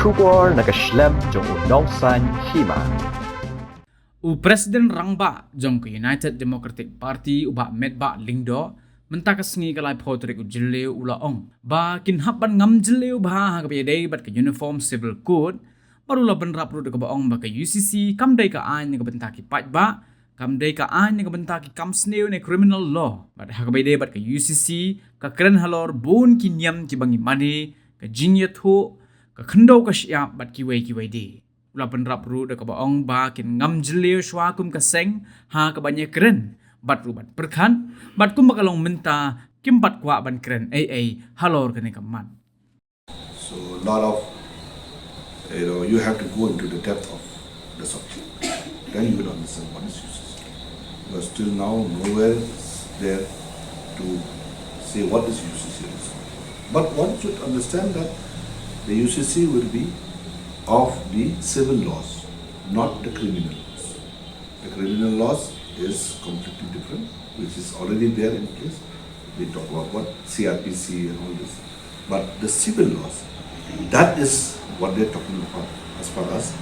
Shugor nakaslem jong unongsan Hima. Presiden Rangba jong ke United Democratic Party uba Metbah lingdo mentakas ngi kalai potrik Jylliew ula ong ba kinhapan ngam Jylliew ba ha day bat ke uniform civil code barula benrap ru ke baong ba ke UCC kam day ka an ke bentaki pat ba kam day ka an ke bentaki kam sneu ne criminal law bat ha day bat ke UCC ka kren Halor bun kinyam ki bangi mani ke Jylliew thu ka khndo ka syap bat ki wei de ula benrap ru de ka baong ba kin ngam Jylliew shwa kum ka seng ha ka banya kren bat rubat Pyrkhat bat kum bakalong menta kim bat Kwah ban kren Halor kene kaman. So a lot of you have to go into the depth of the subject, then you will understand what is UCC. Because till now nowhere is there to say what is UCC is. But one should understand that the UCC will be of the civil laws, not the criminal laws. The criminal laws is completely different, which is already there in place. We talk about what CRPC and all this. But the civil laws, that is what they're talking about as far as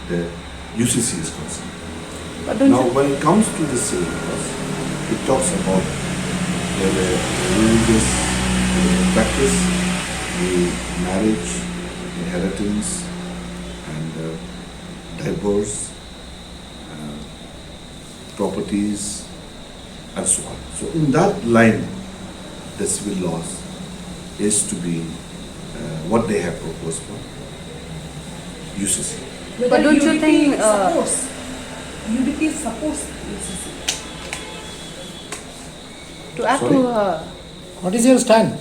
the UCC is concerned. Now, when it comes to the civil laws, it talks about the religious practice, the marriage, inheritance, and divorce, properties, and so on. So in that line, the civil laws is to be what they have proposed for UCC. But don't you think UDP supports UCC? To add to her, What is your stand?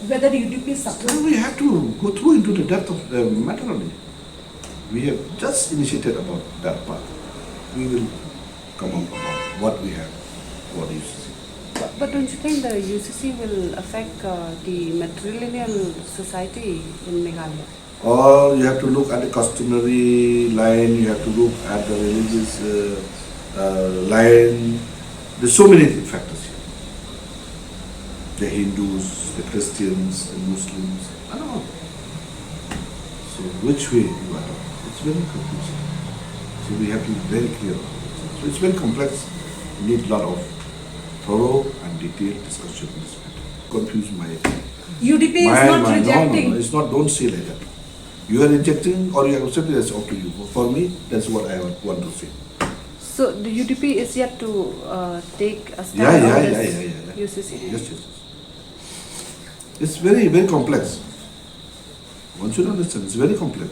Whether UDP supports? Well, we have to go through into the depth of the matter only. We have just initiated about that part. We will come up about what we have for the UCC. but don't you think the UCC will affect the matrilineal society in Meghalaya? Or you have to look at the customary line, you have to look at the religious line. There's so many factors here. The Hindus, the Christians, the Muslims, I don't know. So which way you are? It's very confusing. So we have to be very clear about it. So it's very complex. We need a lot of thorough and detailed discussion on this matter. Confuse my UDP is not rejecting. No, it's not, don't say like that. You are rejecting or you are accepting, that's up to you. For me, that's what I want to say. So the UDP is yet to take a stand on this UCC? Yes. It's very, very complex. One should understand, it's very complex.